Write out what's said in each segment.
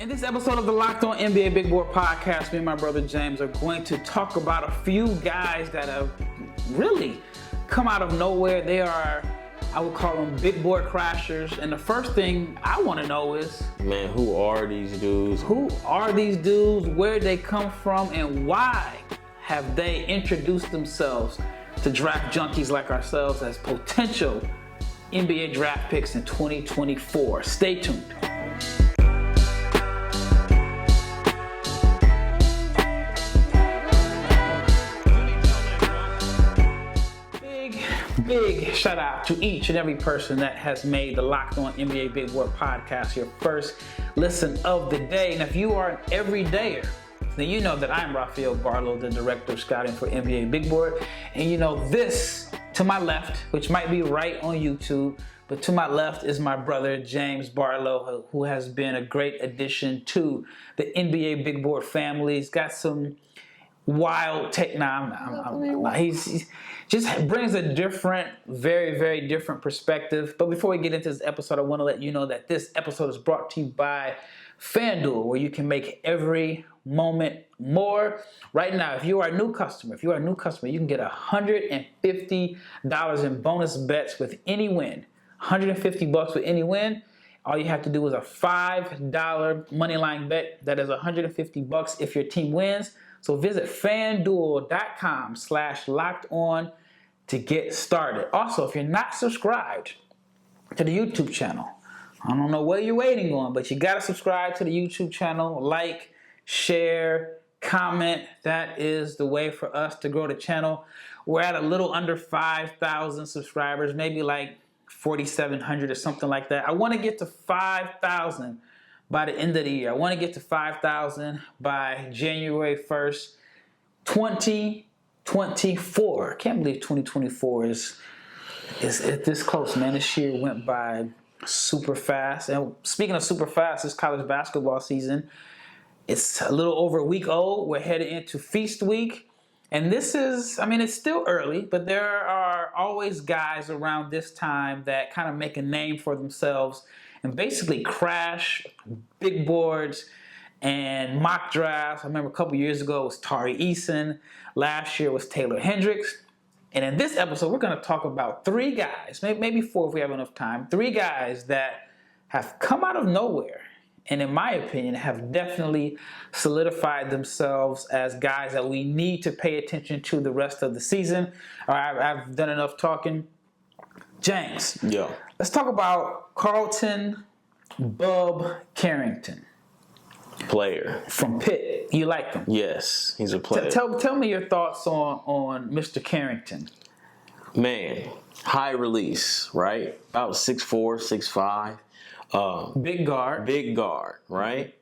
In this episode of the Locked On NBA Big Board Podcast, me and my brother James are going to talk about a few guys that have really come out of nowhere. They are, I would call them big board crashers. And the first thing I want to know is, man, who are these dudes? Who are these dudes? Where they come from? And why have they introduced themselves to draft junkies like ourselves as potential NBA draft picks in 2024? Stay tuned. Big shout out to each and every person that has made the Locked On NBA Big Board Podcast your first listen of the day. And if you are an everydayer, then you know that I'm Rafael Barlowe, the Director of Scouting for NBA Big Board. And you know this to my left, which might be right on YouTube, but to my left is my brother James Barlowe, who has been a great addition to the NBA Big Board family. He's got some wild take. He's just brings a different, very, very different perspective. But before we get into this episode, I want to let you know that this episode is brought to you by FanDuel, where you can make every moment more. Right now, if you are a new customer, you can get $150 in bonus bets with any win. $150 with any win. All you have to do is a $5 money line bet. That is $150 if your team wins. So visit fanduel.com/lockedon to get started. Also, if you're not subscribed to the YouTube channel, I don't know what you're waiting on, but you got to subscribe to the YouTube channel. Like, share, comment. That is the way for us to grow the channel. We're at a little under 5,000 subscribers, maybe like 4,700 or something like that. I want to get to 5,000 by the end of the year. I want to get to 5,000 by January 1st, 2024. I can't believe 2024 is this close, man. This year went by super fast. And speaking of super fast, this college basketball season, it's a little over a week old. We're headed into Feast Week. And this is, it's still early, but there are always guys around this time that kind of make a name for themselves and basically crash big boards and mock drafts. I remember a couple years ago it was Tari Eason. Last year was Taylor Hendricks. And in this episode, we're going to talk about three guys, maybe four if we have enough time, three guys that have come out of nowhere and, in my opinion, have definitely solidified themselves as guys that we need to pay attention to the rest of the season. All right, I've done enough talking. James. Yeah. Let's talk about Carlton Carrington. Player. From Pitt. You like him? Yes, he's a player. Tell me your thoughts on Mr. Carrington. Man, high release, right? About 6'4", 6'5". Big guard. Big guard, right?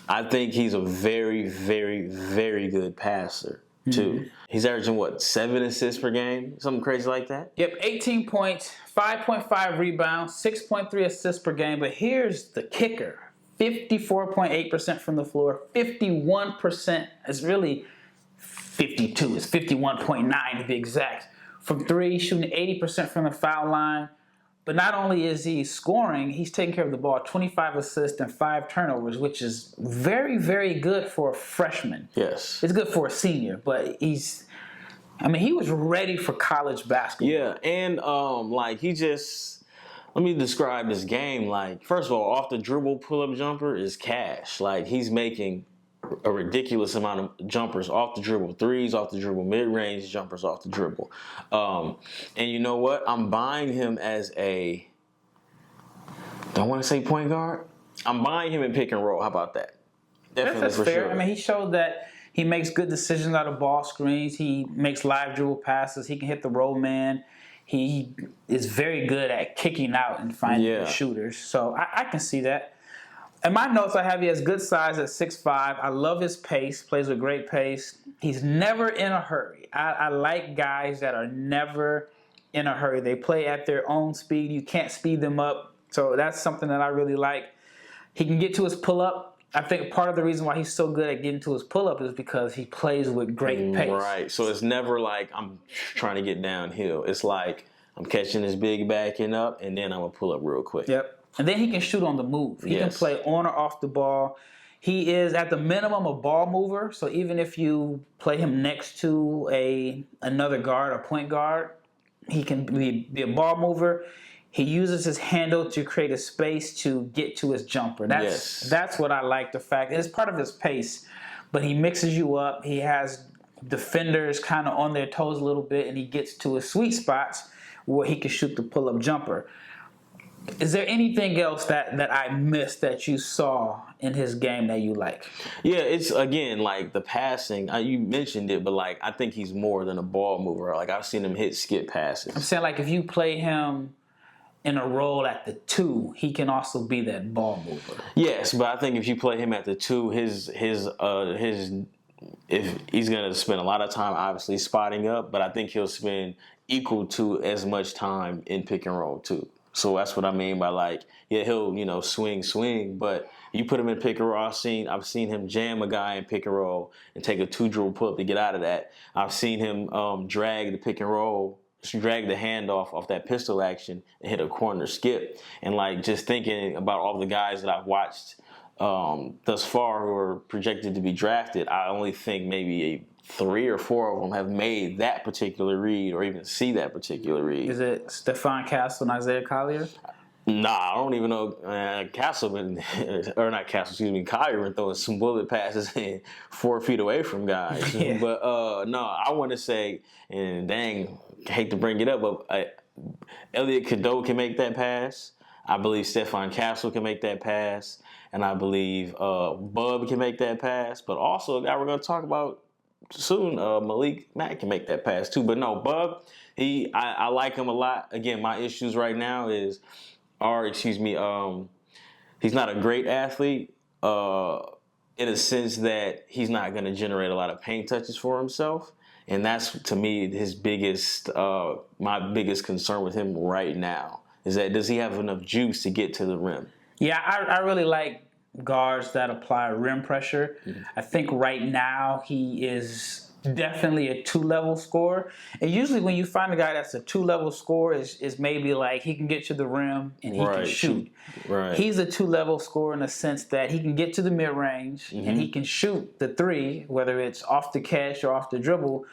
I think he's a very, very, very good passer, too. Mm-hmm. He's averaging, 7 assists per game? Something crazy like that? Yep, 18 points, 5.5 rebounds, 6.3 assists per game. But here's the kicker. 54.8% from the floor, 51%. It's really 52. It's 51.9 to be exact. From three, shooting 80% from the foul line. But not only is he scoring, he's taking care of the ball, 25 assists and 5 turnovers, which is very, very good for a freshman. Yes. It's good for a senior, but he was ready for college basketball. Yeah, and let me describe this game. First of all, off the dribble pull-up jumper is cash. He's making a ridiculous amount of jumpers off the dribble, threes off the dribble, mid-range jumpers off the dribble. And you know what? I'm buying him as don't want to say point guard. I'm buying him in pick and roll. How about that? Definitely. That's for fair. sure. He showed that he makes good decisions out of ball screens. He makes live dribble passes. He can hit the roll man. He is very good at kicking out and finding the shooters. So I can see that. In my notes, I have he has good size at 6'5". I love his pace, plays with great pace. He's never in a hurry. I like guys that are never in a hurry. They play at their own speed. You can't speed them up. So that's something that I really like. He can get to his pull-up. I think part of the reason why he's so good at getting to his pull-up is because he plays with great pace. Right. So it's never like I'm trying to get downhill. It's like I'm catching this big backing up, and then I'm going to pull up real quick. Yep. And then he can shoot on the move. He can Yes. play on or off the ball. He is at the minimum a ball mover. So even if you play him next to another guard, a point guard, he can be a ball mover. He uses his handle to create a space to get to his jumper. That's what I like. The fact it's part of his pace, but he mixes you up. He has defenders kind of on their toes a little bit, and he gets to his sweet spots where he can shoot the pull-up jumper. Is there anything else that I missed that you saw in his game that you like? Yeah, it's again like the passing. You mentioned it, but like I think he's more than a ball mover. Like I've seen him hit skip passes. I'm saying like if you play him in a role at the 2, he can also be that ball mover. Yes, but I think if you play him at the 2, his if he's gonna spend a lot of time obviously spotting up, but I think he'll spend equal to as much time in pick and roll too. So that's what I mean by like, yeah, he'll swing, but you put him in pick and roll. I've seen him jam a guy in pick and roll and take a 2-dribble pull up to get out of that. I've seen him drag the pick and roll, drag the handoff off that pistol action and hit a corner skip. And like just thinking about all the guys that I've watched thus far who are projected to be drafted, I only think maybe 3 or 4 of them have made that particular read or even see that particular read. Is it Stephon Castle and Isaiah Collier? Nah, I don't even know. Collier been throwing some bullet passes in 4 feet away from guys. Yeah. But no, I want to say, and dang, I hate to bring it up, but Elliot Cadeau can make that pass. I believe Stephon Castle can make that pass. And I believe Bub can make that pass. But also, a guy we're going to talk about soon, Malik Mack can make that pass too. But no, Bub, I like him a lot. Again, my issues right now he's not a great athlete in a sense that he's not going to generate a lot of paint touches for himself. And that's, to me, my biggest concern with him right now is that does he have enough juice to get to the rim? Yeah, I really like guards that apply rim pressure. Mm-hmm. I think right now he is definitely a 2-level scorer. And usually when you find a guy that's a 2-level scorer is maybe like he can get to the rim and he can shoot. Right. He's a 2-level scorer in the sense that he can get to the mid-range mm-hmm. and he can shoot the 3, whether it's off the catch or off the dribble.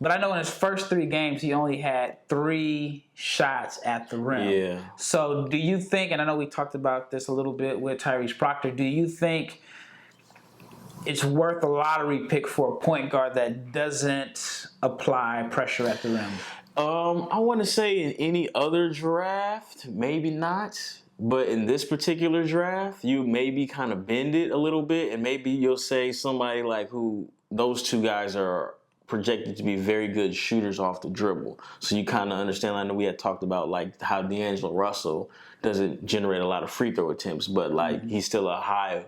But I know in his first 3 games, he only had 3 shots at the rim. Yeah. So do you think, and I know we talked about this a little bit with Tyrese Proctor, do you think it's worth a lottery pick for a point guard that doesn't apply pressure at the rim? I want to say in any other draft, maybe not. But in this particular draft, you maybe kind of bend it a little bit, and maybe you'll say somebody like who those 2 guys are projected to be very good shooters off the dribble. So you kind of understand. I know we had talked about like how D'Angelo Russell doesn't generate a lot of free throw attempts, but like mm-hmm. he's still a high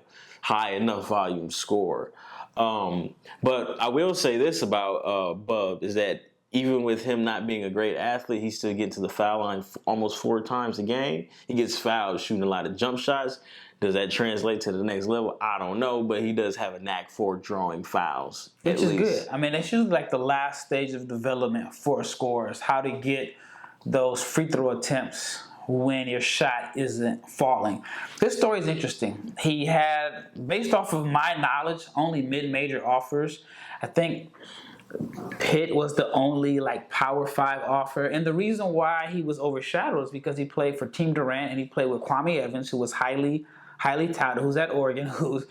enough volume scorer. But I will say this about Bub is that even with him not being a great athlete, he's still getting to the foul line almost 4 times a game. He gets fouled shooting a lot of jump shots. Does that translate to the next level? I don't know, but he does have a knack for drawing fouls. Which is good. I mean, it's usually like the last stage of development for scorers, how to get those free throw attempts when your shot isn't falling. This story is interesting. He had, based off of my knowledge, only mid-major offers. I think Pitt was the only like Power 5 offer. And the reason why he was overshadowed is because he played for Team Durant and he played with Kwame Evans, who was highly touted, who's at Oregon, who's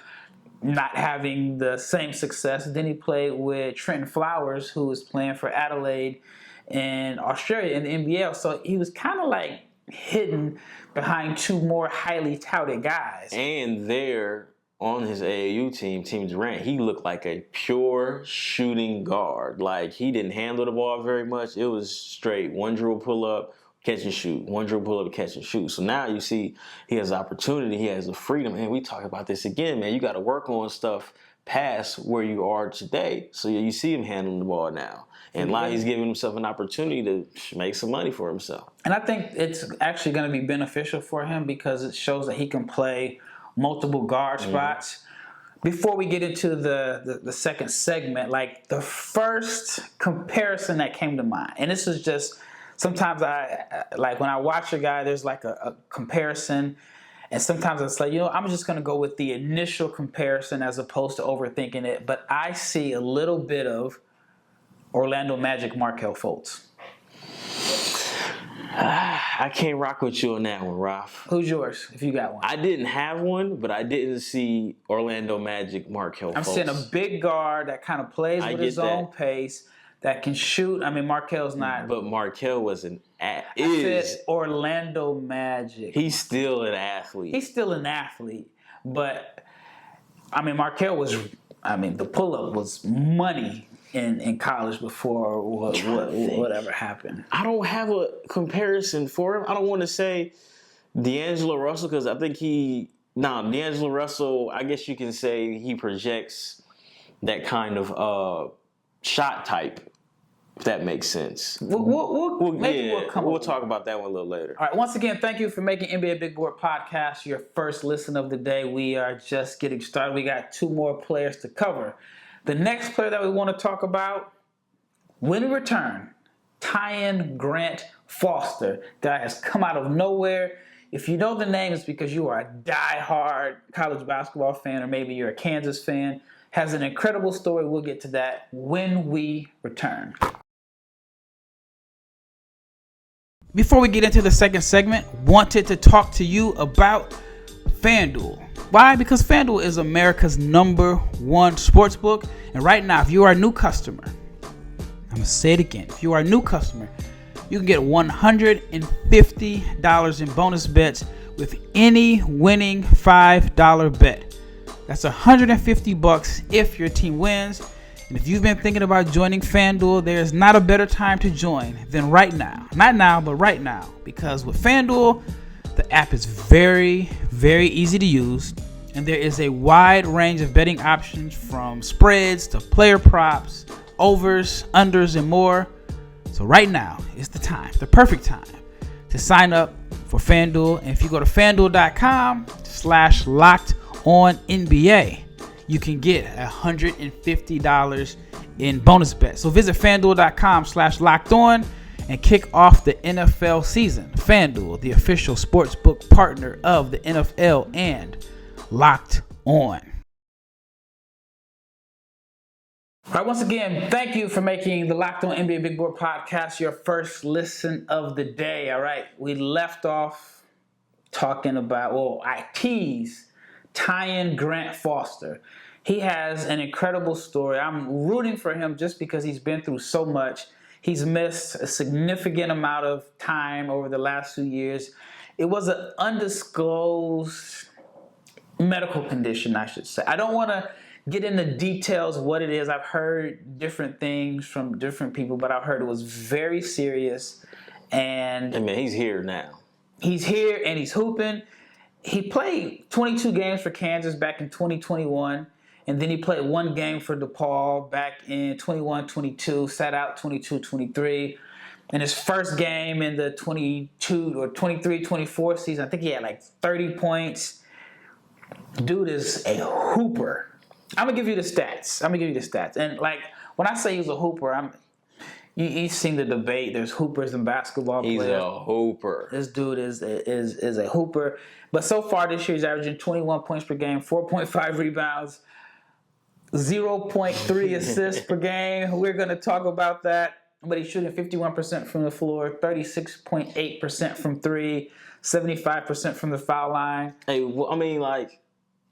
not having the same success. Then he played with Trenton Flowers, who was playing for Adelaide in Australia in the NBL. So he was kind of like hidden behind 2 more highly touted guys. And there on his AAU team, Team Durant, he looked like a pure shooting guard. Like he didn't handle the ball very much. It was straight 1 dribble pull up, catch and shoot. 1 dribble pull up, catch and shoot. So now you see he has opportunity. He has the freedom. And we talk about this again, man. You got to work on stuff past where you are today. So you see him handling the ball now. And now he's giving himself an opportunity to make some money for himself. And I think it's actually going to be beneficial for him because it shows that he can play multiple guard spots. Before we get into the second segment, like the first comparison that came to mind, and this is just sometimes I like when I watch a guy, there's like a comparison, And sometimes it's like, I'm just going to go with the initial comparison as opposed to overthinking it. But I see a little bit of Orlando Magic Markelle Fultz. I can't rock with you on that one, Raf. Who's yours, if you got one? I didn't have one, but I didn't see Orlando Magic Markelle Fultz. I'm seeing a big guard that kind of plays with his own pace, that can shoot. I mean, Markelle's not. But Markelle was I said Orlando Magic. He's still an athlete. He's still an athlete. But, I mean, Markelle was, the pull-up was money in college before whatever happened. I don't have a comparison for him. I don't want to say D'Angelo Russell because I think D'Angelo Russell, I guess you can say he projects that kind of shot type, if that makes sense. We'll talk about that one a little later. All right. Once again, thank you for making NBA Big Board Podcast your first listen of the day. We are just getting started. We got 2 more players to cover. The next player that we want to talk about, when we return, Tyon Grant Foster. Guy has come out of nowhere. If you know the name, it's because you are a die-hard college basketball fan, or maybe you're a Kansas fan. Has an incredible story. We'll get to that when we return. Before we get into the second segment, wanted to talk to you about FanDuel. Why? Because FanDuel is America's #1 sportsbook. And right now, if you are a new customer, I'm going to say it again. If you are a new customer, you can get $150 in bonus bets with any winning $5 bet. That's $150 if your team wins. And if you've been thinking about joining FanDuel, there's not a better time to join than right now. Not now, but right now. Because with FanDuel, the app is very, very easy to use. And there is a wide range of betting options from spreads to player props, overs, unders, and more. So right now is the time, the perfect time, to sign up for FanDuel. And if you go to FanDuel.com/LockedOnNBA, you can get $150 in bonus bets. So visit FanDuel.com/LockedOn and kick off the NFL season. FanDuel, the official sportsbook partner of the NFL and Locked On. All right, once again, thank you for making the Locked On NBA Big Board Podcast your first listen of the day. All right, we left off talking about, I teased Tyon Grant Foster. He has an incredible story. I'm rooting for him just because he's been through so much. He's missed a significant amount of time over the last few years. It was an undisclosed medical condition, I should say. I don't want to get into details of what it is. I've heard different things from different people, but I've heard it was very serious. And I mean, he's here now. He's here and he's hooping. He played 22 games for Kansas back in 2021. And then he played 1 game for DePaul back in 21-22, sat out 22-23. In his first game in the 22 or 23-24 season, I think he had like 30 points. Dude is a hooper. I'm going to give you the stats. And like, when I say he's a hooper, you've seen the debate. There's hoopers and basketball players. He's a hooper. This dude is a hooper. But so far this year, he's averaging 21 points per game, 4.5 rebounds, 0.3 assists per game. We're going to talk about that. But he's shooting 51% from the floor, 36.8% from 3, 75% from the foul line. Hey, well, I mean, like,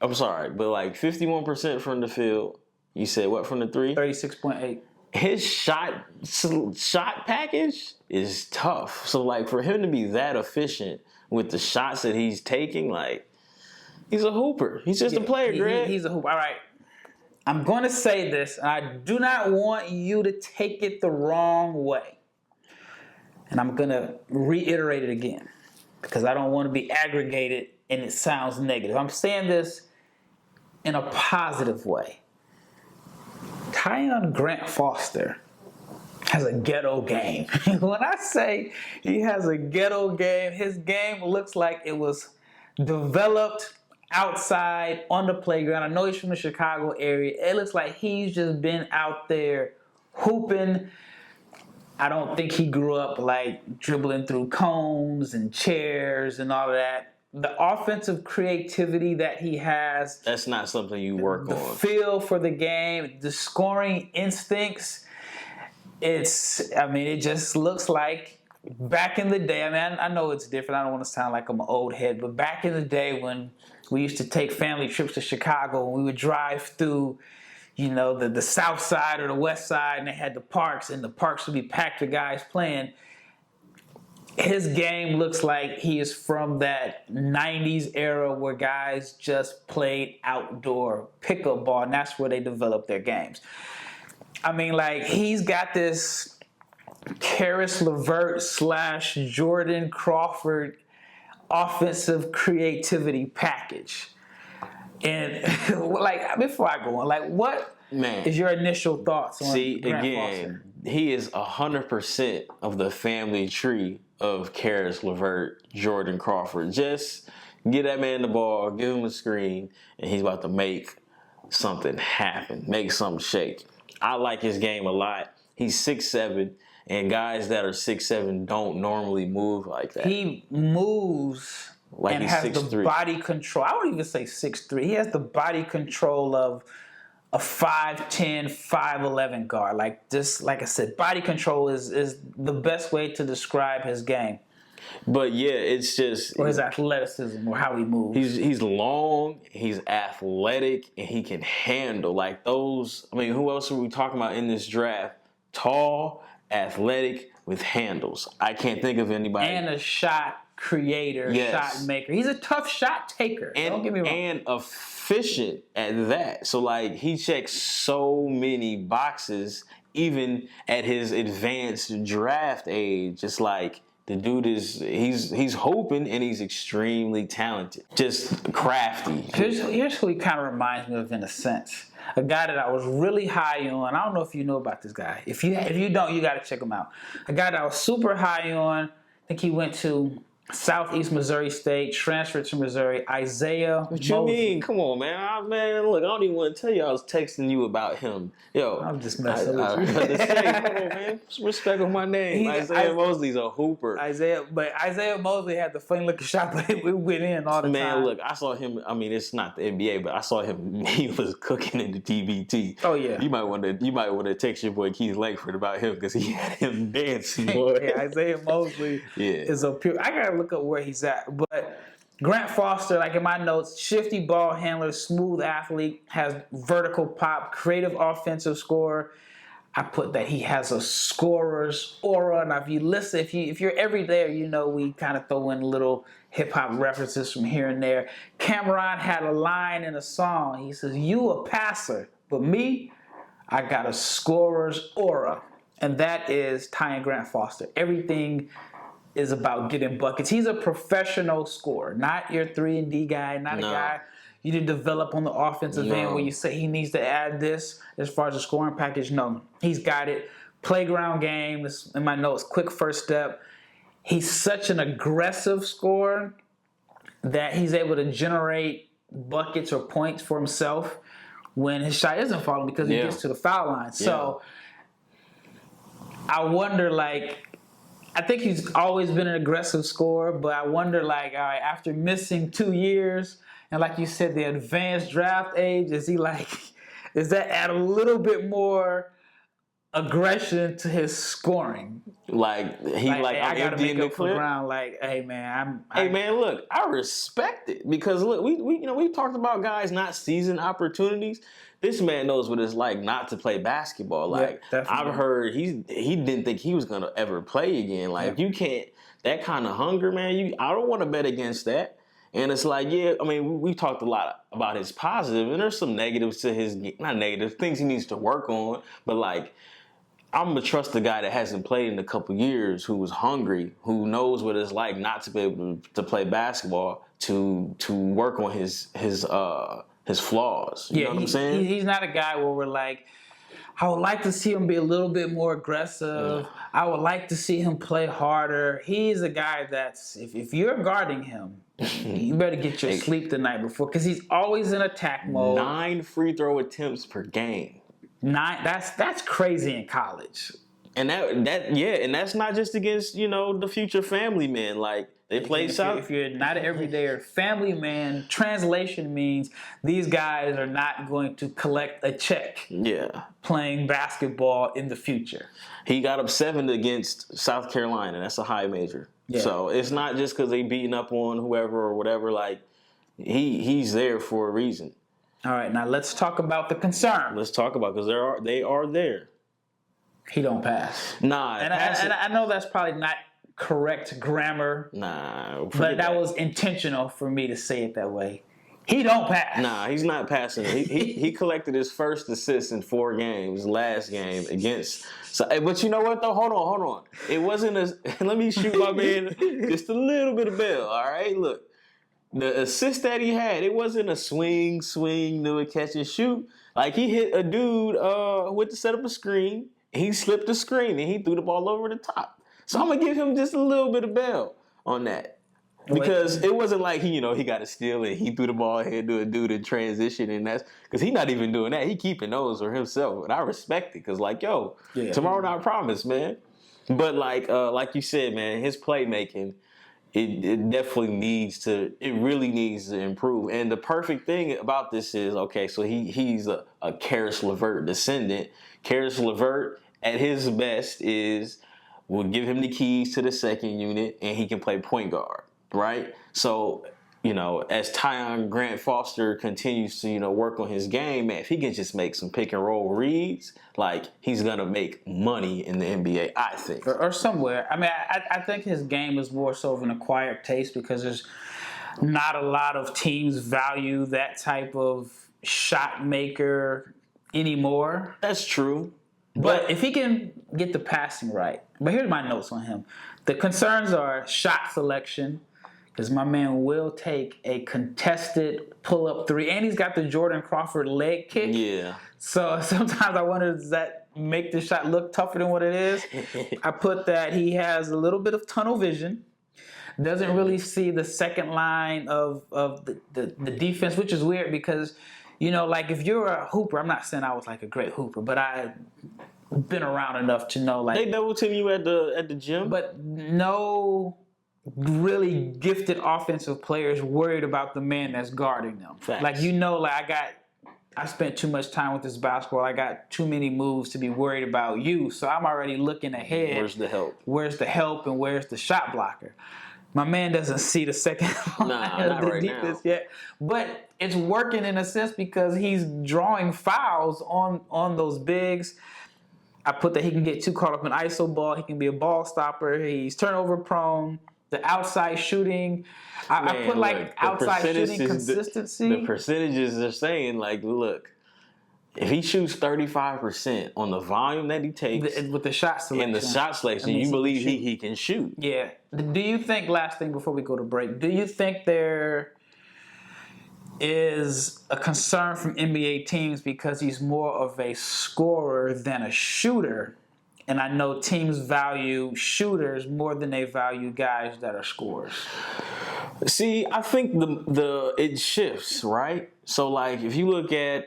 I'm sorry, but like 51% from the field. You said what from the 3? 36.8. His shot package is tough. So like for him to be that efficient with the shots that he's taking, like he's a hooper. He's just a player, Greg. He's a hooper. All right. I'm going to say this, and I do not want you to take it the wrong way. And I'm going to reiterate it again because I don't want to be aggregated and it sounds negative. I'm saying this in a positive way. Tyon Grant Foster has a ghetto game. When I say he has a ghetto game, his game looks like it was developed outside on the playground. I know he's from the Chicago area. It looks like he's just been out there hooping. I don't think he grew up like dribbling through cones and chairs and all of that. the offensive creativity that he has, That's not something you work the on. feel for the game, the scoring instincts. It just looks like back in the day. I mean, I know it's different. I don't want to sound like I'm an old head, but back in the day when we used to take family trips to Chicago, and we would drive through, the south side or the west side, and they had the parks, and the parks would be packed with guys playing. His game looks like he is from that 90s era where guys just played outdoor pickup ball, and that's where they developed their games. I mean, like, he's got this Karis LeVert / Jordan Crawford offensive creativity package. And, like, before I go on, like, what is your initial thoughts on Grant Foster? He is 100% of the family tree of Karis LeVert, Jordan Crawford. Just get that man the ball, give him a screen, and he's about to make something happen, make something shake. I like his game a lot. He's 6'7", and guys that are 6'7" don't normally move like that. He moves like and has 6'3". The body control. I wouldn't even say 6'3". He has the body control of a 5'10", 5'11" guard. Like I said, body control is the best way to describe his game. But yeah, it's just... Or his athleticism, or how he moves. He's long, he's athletic, and he can handle. Like those... I mean, who else are we talking about in this draft? Tall, athletic, with handles. I can't think of anybody. And a shot creator, shot maker. He's a tough shot taker. Don't get me wrong. And efficient at that. So, like, he checks so many boxes, even at his advanced draft age. It's like... The dude he's hoping, and he's extremely talented. Just crafty. Here's who he kind of reminds me of in a sense. A guy that I was really high on. I don't know if you know about this guy. If you don't, you got to check him out. A guy that I was super high on. I think he went to Southeast Missouri State, transferred to Missouri. Isaiah What you mean? Come on, man. Man, look, I don't even want to tell you I was texting you about him. Yo, I'm just messing with you. Come on, man. Respect on my name. Isaiah Mosley's a hooper. Isaiah Mosley had the funny looking shot, but it went in all the time. Man, look, I saw him. I mean, it's not the NBA, but I saw him. He was cooking in the TBT. Oh yeah. You might want to text your boy Keith Langford about him because he had him dancing. Boy. Yeah, Isaiah Mosley is a pure. I gotta look up where he's at, but Grant Foster, like in my notes, shifty ball handler, smooth athlete, has vertical pop, creative offensive scorer. I put that he has a scorer's aura. Now, if you listen, if you're every day, we kind of throw in little hip hop references from here and there. Cameron had a line in a song. He says, "You a passer, but me, I got a scorer's aura," and that is Tyon Grant Foster. Everything is about getting buckets. He's a professional scorer, not your 3-and-D guy, not a guy you didn't develop on the offensive end where you say he needs to add this as far as the scoring package. No, he's got it. Playground game, this in my notes, quick first step. He's such an aggressive scorer that he's able to generate buckets or points for himself when his shot isn't falling because he gets to the foul line. So I wonder, I think he's always been an aggressive scorer, but I wonder, all right, after missing 2 years, and like you said, the advanced draft age, does that add a little bit more aggression to his scoring? I gotta make up for ground. Hey man, look, I respect it because look, we talked about guys not seizing opportunities. This man knows what it's like not to play basketball. I've heard he didn't think he was gonna ever play again. You can't, that kind of hunger, man. I don't want to bet against that. And it's we talked a lot about his positive, and there's some negatives to his, not negative, things he needs to work on. But I'm going to trust a guy that hasn't played in a couple years, who was hungry, who knows what it's like not to be able to play basketball, to work on his flaws. You know what I'm saying? He's not a guy where we're like, I would like to see him be a little bit more aggressive. Yeah. I would like to see him play harder. He's a guy that's, if you're guarding him, you better get your sleep the night before because he's always in attack mode. 9 free throw attempts per game. 9. That's crazy in college. And and that's not just against the future family men. The They played South. If you're not an everydayer, family man, translation means these guys are not going to collect a check playing basketball in the future. He got up 7 against South Carolina. That's a high major. Yeah. So it's not just because they beating up on whoever or whatever. Like, he's there for a reason. All right, now let's talk about the concern. Let's talk about because they are there. He don't pass. Nah, and I know that's probably not correct grammar. Nah, but that was intentional for me to say it that way. He don't pass. Nah, he's not passing. He collected his first assist in 4 games last game against. So, but you know what though? Hold on. It wasn't a. Let me shoot my man just a little bit of bell. All right, look. The assist that he had, it wasn't a swing, do a catch and shoot. Like he hit a dude went to set up a screen. He slipped the screen and he threw the ball over the top. So I'm gonna give him just a little bit of bell on that. Because it wasn't like he got a steal and he threw the ball ahead to a dude in transition, and that's because he's not even doing that. He keeping those for himself, and I respect it because tomorrow not promised, man. But like you said, man, his playmaking. It definitely really needs to improve. And the perfect thing about this is, okay, so he's a Karis LeVert descendant. Karis LeVert at his best will give him the keys to the second unit and he can play point guard, right? So, as Tyon Grant Foster continues to, work on his game, man, if he can just make some pick and roll reads, like he's going to make money in the NBA, I think. Or somewhere. I mean, I think his game is more so of an acquired taste because there's not a lot of teams value that type of shot maker anymore. That's true. But if he can get the passing right. But here's my notes on him. The concerns are shot selection, because my man will take a contested pull-up 3. And he's got the Jordan Crawford leg kick. Yeah. So sometimes I wonder, does that make the shot look tougher than what it is? I put that he has a little bit of tunnel vision. Doesn't really see the second line of the defense, which is weird because, like if you're a hooper, I'm not saying I was like a great hooper, but I've been around enough to know like... They double team you at the gym? But no... really gifted offensive players worried about the man that's guarding them. Facts. Like, I spent too much time with this basketball. I got too many moves to be worried about you. So I'm already looking ahead. Where's the help? Where's the help and where's the shot blocker? My man doesn't see the second line of the defense yet. But it's working in a sense because he's drawing fouls on those bigs. I put that he can get too caught up in ISO ball. He can be a ball stopper. He's turnover prone. The outside shooting, I put outside shooting consistency. The percentages are saying look, if he shoots 35% on the volume that he takes with the shot selection, you believe he can shoot. Yeah. Do you think, last thing before we go to break, do you think there is a concern from NBA teams because he's more of a scorer than a shooter? And I know teams value shooters more than they value guys that are scorers. See, I think it shifts, right? So, if you look at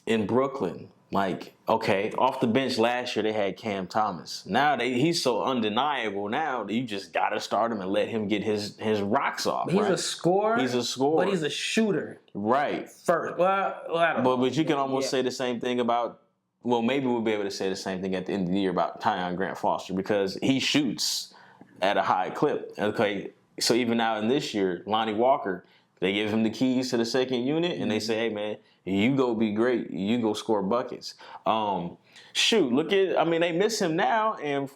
in Brooklyn, off the bench last year they had Cam Thomas. Now he's so undeniable now that you just got to start him and let him get his rocks off. He's a scorer. He's a scorer. But he's a shooter. Right. First. Well, I don't know. But you can almost say the same thing about... Well, maybe we'll be able to say the same thing at the end of the year about Tyon Grant Foster because he shoots at a high clip. Okay, so even now in this year, Lonnie Walker, they give him the keys to the second unit and they say, hey, man, you go be great. You go score buckets. They miss him now and,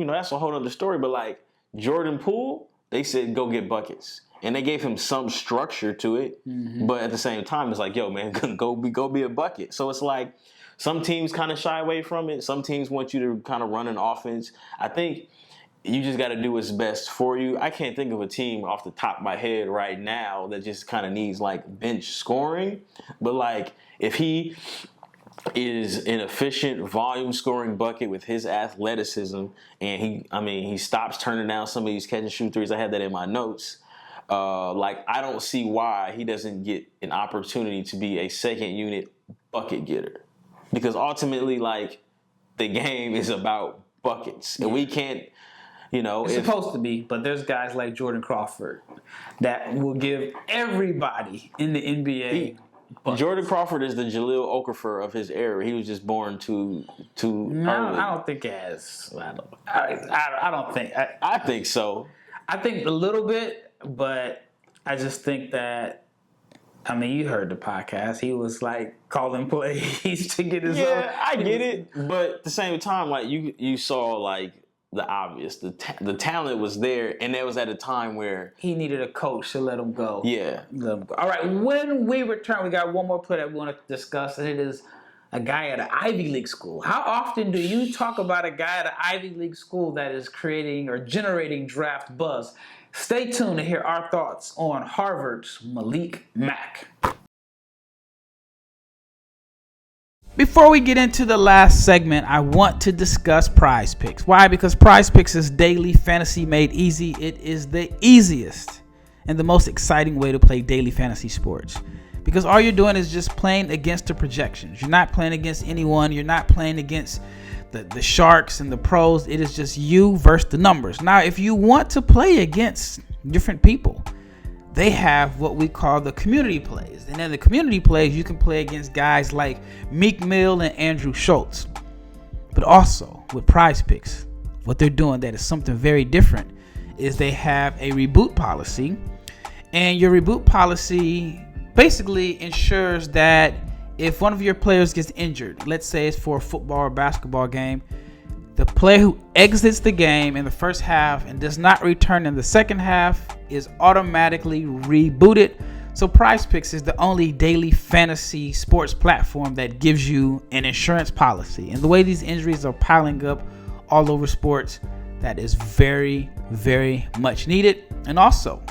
that's a whole other story. But, Jordan Poole, they said go get buckets. And they gave him some structure to it. Mm-hmm. But at the same time, it's like, yo, man, go be a bucket. So it's like... Some teams kind of shy away from it. Some teams want you to kind of run an offense. I think you just got to do what's best for you. I can't think of a team off the top of my head right now that just kind of needs bench scoring. But if he is an efficient volume scoring bucket with his athleticism and he stops turning down some of these catch and shoot threes. I had that in my notes. I don't see why he doesn't get an opportunity to be a second unit bucket getter. Because ultimately, the game is about buckets. And we can't You know, It's supposed to be, but there's guys like Jordan Crawford that will give everybody in the NBA. Jordan Crawford is the Jahlil Okafor of his era. He was just born too early. I don't think it has. I don't think. I think so. I think a little bit, but I just think that. I mean, you heard the podcast. He was like calling plays to get his. Yeah, I get it, but at the same time, like you saw like the obvious, the talent was there, and that was at a time where he needed a coach to let him go. Yeah. Let him go. All right, when we return, we got one more player that we want to discuss, and it is a guy at an Ivy League school. How often do you talk about a guy at an Ivy League school that is creating or generating draft buzz? Stay tuned to hear our thoughts on Harvard's Malik Mack. Before we get into the last segment, I want to discuss Prize Picks. Why? Because Prize Picks is daily fantasy made easy. It is the easiest and the most exciting way to play daily fantasy sports. Because all you're doing is just playing against the projections. You're not playing against anyone. You're not playing against the sharks and the pros. It is just you versus the numbers. Now, if you want to play against different people, they have what we call the community plays. And in the community plays, you can play against guys like Meek Mill and Andrew Schultz. But also with Prize Picks, what they're doing that is something very different is they have a reboot policy. And your reboot policy basically ensures that if one of your players gets injured, let's say it's for a football or basketball game, the player who exits the game in the first half and does not return in the second half is automatically rebooted. So Prize Picks is the only daily fantasy sports platform that gives you an insurance policy. And the way these injuries are piling up all over sports, that is very, very much needed. And also,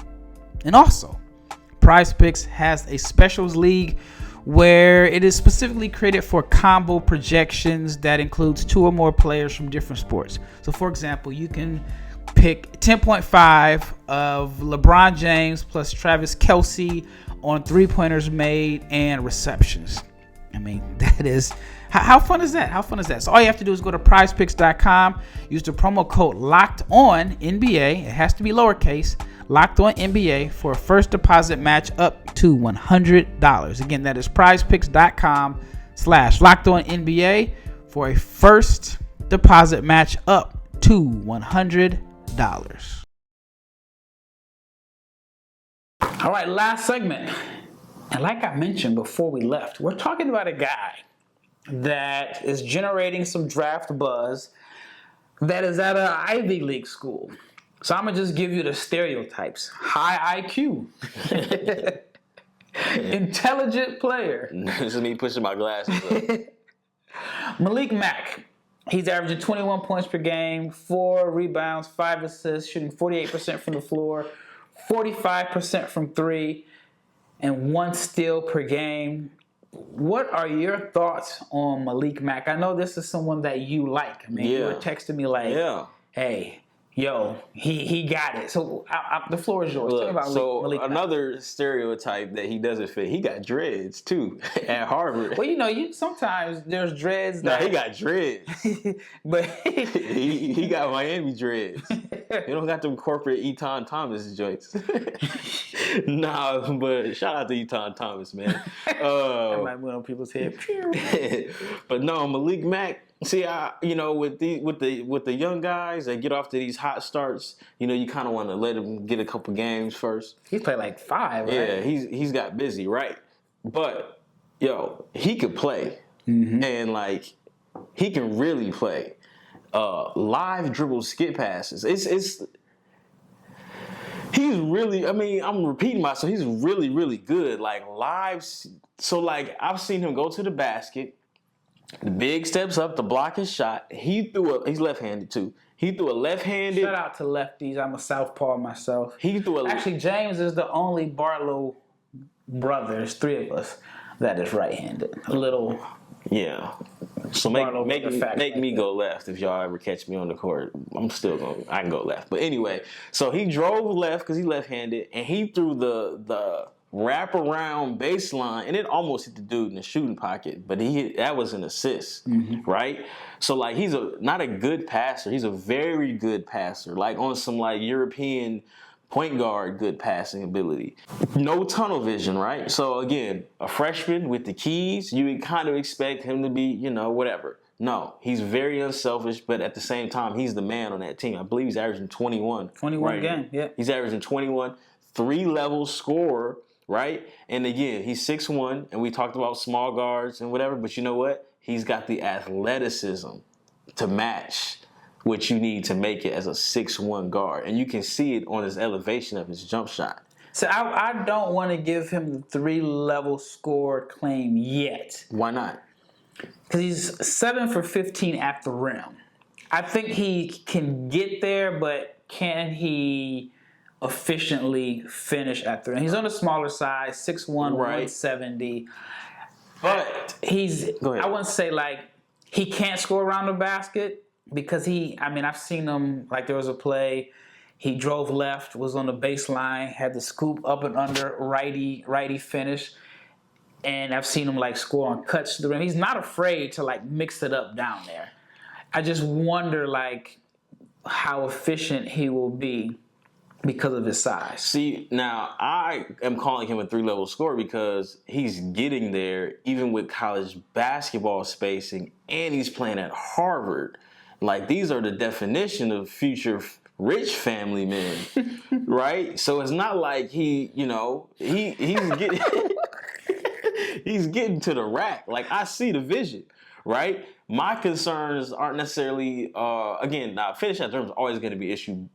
Prize Picks has a specials league where it is specifically created for combo projections that includes 2 or more players from different sports. So for example, you can pick 10.5 of LeBron James plus Travis Kelce on 3-pointers made and receptions. I mean, that is, how fun is that? How fun is that? So all you have to do is go to prizepicks.com, use the promo code LOCKEDONNBA. It has to be lowercase, LOCKEDONNBA, for a first deposit match up to $100. Again, that is prizepicks.com/LockedOnNBA for a first deposit match up to $100. All right, last segment. And like I mentioned before we left, we're talking about a guy that is generating some draft buzz that is at an Ivy League school. So I'm going to just give you the stereotypes. High IQ. Intelligent player. This is me pushing my glasses up. Malik Mack. He's averaging 21 points per game, 4 rebounds, 5 assists, shooting 48% from the floor, 45% from 3, and 1 steal per game. What are your thoughts on Malik Mack? I know this is someone that you like. I mean, you were texting me like, hey, yo, he got it. So the floor is yours. Look, Tell me about Malik Mack. Another stereotype that he doesn't fit, he got dreads too at Harvard. Well, you know, sometimes there's dreads. He got dreads. But he got Miami dreads. You don't got them corporate Tyon Thomas joints. Nah, but shout out to Tyon Thomas, man. That might went on people's head. But no, Malik Mack. See, with the young guys that get off to these hot starts, you kind of want to let them get a couple games first. He's played like 5, right? Yeah, he's got busy, right? But he could play, and like he can really play. Live dribble skip passes. He's really. I mean, I'm repeating myself. He's really, really good. Like live. So like I've seen him go to the basket. The big steps up to block his shot. He's left-handed too. He threw a left-handed. Shout out to lefties. I'm a southpaw myself. Actually, James is the only Barlowe brother. There's 3 of us that is right-handed. A little. Yeah. So make me go left if y'all ever catch me on the court. I can go left. But anyway, so he drove left because he's left-handed, and he threw the wrap around baseline, and it almost hit the dude in the shooting pocket, but that was an assist, right? So like he's not a good passer, he's a very good passer, like on some like European point guard good passing ability. No tunnel vision, right? So again, a freshman with the keys, you would kind of expect him to be, whatever. No, he's very unselfish, but at the same time, he's the man on that team. I believe he's averaging 21. 21 right game, yeah. He's averaging 21, 3-level scorer, right? And again, he's 6'1", and we talked about small guards and whatever, but you know what? He's got the athleticism to match what you need to make it as a 6'1" guard. And you can see it on his elevation of his jump shot. So I don't want to give him the 3-level score claim yet. Why not? Because he's 7 for 15 at the rim. I think he can get there, but can he efficiently finish at the rim? He's on the smaller side, 6'1", 170. But I wouldn't say like he can't score around the basket. Because I've seen him, like there was a play, he drove left, was on the baseline, had the scoop up and under, righty finish. And I've seen him like score on cuts to the rim. He's not afraid to like mix it up down there. I just wonder like how efficient he will be because of his size. See, now I am calling him a 3-level scorer because he's getting there even with college basketball spacing, and he's playing at Harvard. Like, these are the definition of future rich family men, right? So it's not like he's getting he's getting to the rack. Like, I see the vision, right? My concerns aren't necessarily again, now finish at the rim is always going to be issue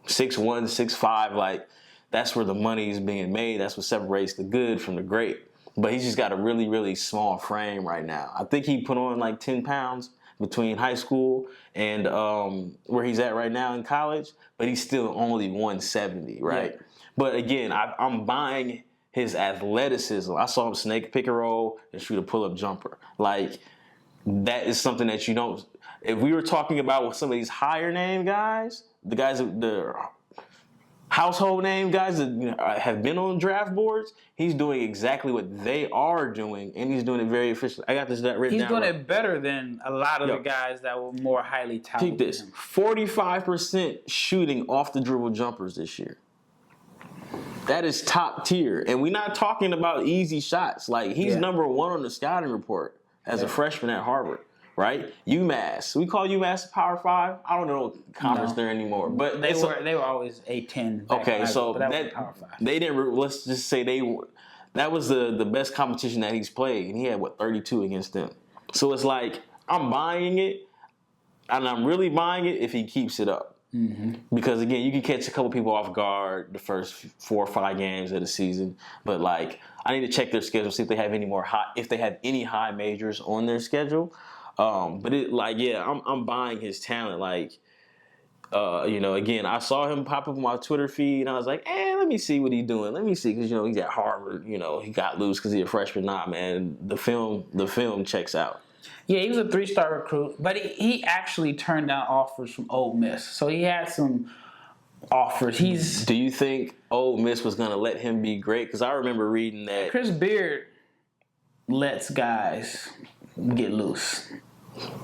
6'1", 6'5", like that's where the money is being made. That's what separates the good from the great. But he's just got a really, really small frame right now. I think he put on like 10 pounds between high school and where he's at right now in college, but he's still only 170, right? Yeah. But again, I'm buying his athleticism. I saw him snake pick and roll and shoot a pull-up jumper. Like, that is something that you don't. If we were talking about with some of these higher name guys, the household name guys that have been on draft boards, he's doing exactly what they are doing, and he's doing it very efficiently. I got that written down. He's doing it better than a lot of the guys that were more highly talented. Keep this: 45% shooting off the dribble jumpers this year. That is top tier, and we're not talking about easy shots. Like, he's number 1 on the scouting report as a freshman at Harvard. Right? UMass. We call UMass Power 5. I don't know conference there anymore. But they were always A10. Okay, so that Power 5. They didn't. Let's just say that was the best competition that he's played, and he had 32 against them. So it's like, I'm buying it, and I'm really buying it if he keeps it up. Mm-hmm. Because again, you can catch a couple people off guard the first 4 or 5 games of the season, but like, I need to check their schedule, see if they have any high majors on their schedule. But I'm buying his talent. Like, again, I saw him pop up on my Twitter feed, and I was like, let me see what he's doing. Let me see, because he's at Harvard. He got loose because he's a freshman. Nah, man, the film checks out. Yeah, he was a 3-star recruit, but he actually turned down offers from Ole Miss, so he had some offers. Do you think Ole Miss was going to let him be great? Because I remember reading that Chris Beard lets guys get loose.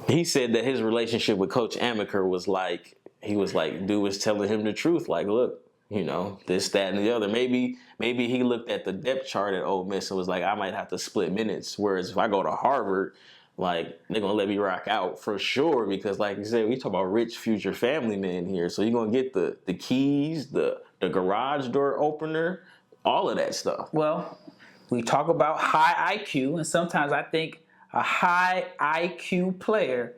He said that his relationship with Coach Amaker was like, dude was telling him the truth. Like, look, this, that, and the other. Maybe he looked at the depth chart at Ole Miss and was like, I might have to split minutes. Whereas if I go to Harvard, like, they're going to let me rock out for sure. Because like you said, we talk about rich future family men here. So you're going to get the keys, the garage door opener, all of that stuff. Well, we talk about high IQ, and sometimes I think a high IQ player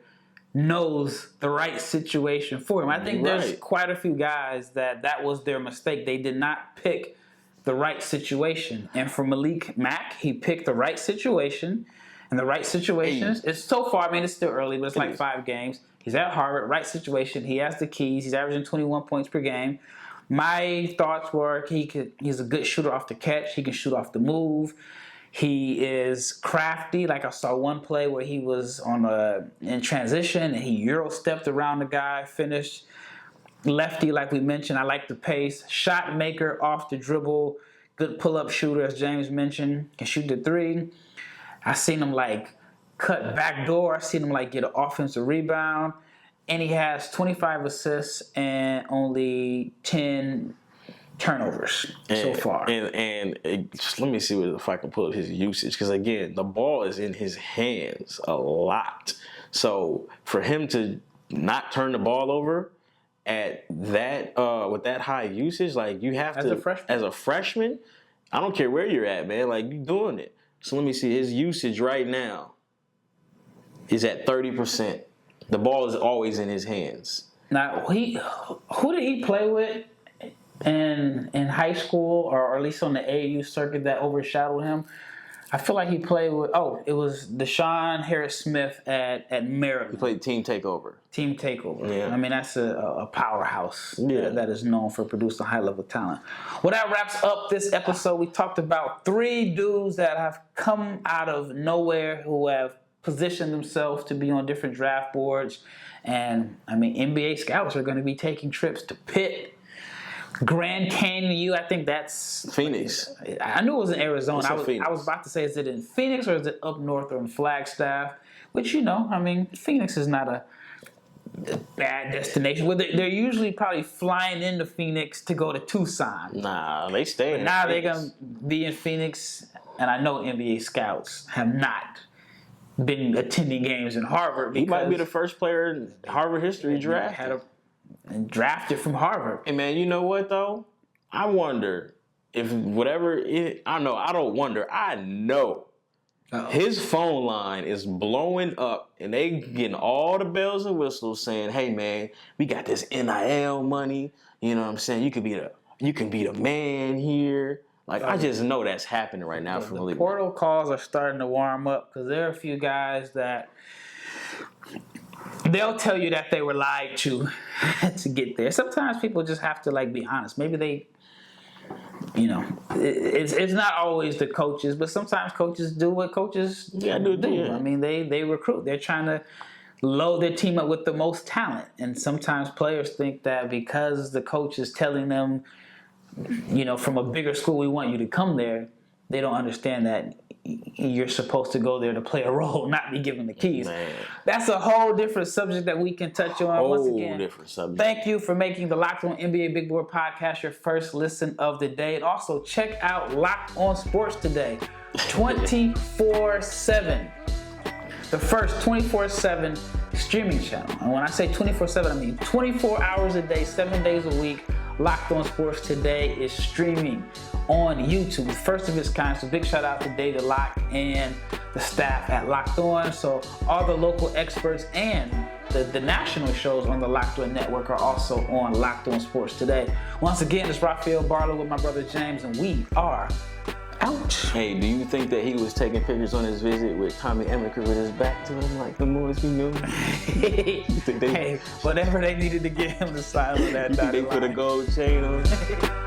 knows the right situation for him. I think there's quite a few guys that was their mistake. They did not pick the right situation. And for Malik Mack, he picked the right situation. And the right situation is so far, it's still early, but it's like 5 games. He's at Harvard, right situation. He has the keys. He's averaging 21 points per game. My thoughts were he's a good shooter off the catch. He can shoot off the move. He is crafty. Like, I saw one play where he was in transition and he Euro stepped around the guy, finished. Lefty, like we mentioned, I like the pace. Shot maker off the dribble, good pull-up shooter, as James mentioned. Can shoot the three. I seen him like cut back door. I seen him like get an offensive rebound. And he has 25 assists and only 10 turnovers so far. And just let me see if I can pull up his usage. Because, again, the ball is in his hands a lot. So for him to not turn the ball over at that with that high usage, like you have as a freshman, I don't care where you're at, man. Like, you doing it. So let me see. His usage right now is at 30%. The ball is always in his hands. Now, who did he play with in high school, or at least on the AAU circuit, that overshadowed him? I feel like he played with, it was Deshaun Harris-Smith at Maryland. He played Team Takeover. Yeah. I mean, that's a powerhouse that is known for producing high-level talent. Well, that wraps up this episode. We talked about 3 dudes that have come out of nowhere who have positioned themselves to be on different draft boards. And, I mean, NBA scouts are going to be taking trips to Pitt, Grand Canyon, I think that's Phoenix. I knew it was in Arizona. I was about to say, is it in Phoenix or is it up north or in Flagstaff? Which, I mean, Phoenix is not a bad destination. Well, they're usually probably flying into Phoenix to go to Tucson. Nah, they stay in now Phoenix. They're going to be in Phoenix, and I know NBA scouts have not been attending games in Harvard. He might be the first player in Harvard history drafted. And drafted from Harvard. Hey, man, you know what, though? I wonder if I know his phone line is blowing up, and they getting all the bells and whistles saying, hey, man, we got this NIL money. You know what I'm saying? You can be the man here. Like, I just know that's happening right now for Malik Mack. Portal calls are starting to warm up because there are a few guys that they'll tell you that they were lied to get there. Sometimes people just have to be honest. Maybe they, it's not always the coaches, but sometimes coaches do what coaches do. Yeah. I mean, they recruit. They're trying to load their team up with the most talent, and sometimes players think that because the coach is telling them, from a bigger school, we want you to come there. They don't understand that you're supposed to go there to play a role, not be given the keys. Man. That's a whole different subject that we can touch on. Once again, different subject. Thank you for making the Locked On NBA Big Board podcast your first listen of the day. And also check out Locked On Sports Today, 24/7. The first 24/7 streaming channel. And when I say 24/7, I mean 24 hours a day, 7 days a week. Locked On Sports Today is streaming on YouTube, first of its kind. So big shout out to David Locke and the staff at Locked On. So all the local experts and the national shows on the Locked On Network are also on Locked On Sports Today. Once again, it's Rafael Barlowe with my brother James, and we are out. Hey, do you think that he was taking pictures on his visit with Tommy Emmerich with his back to him like the boys we knew? Hey, whatever they needed to get him to sign on that dotted They line. put a gold chain on him?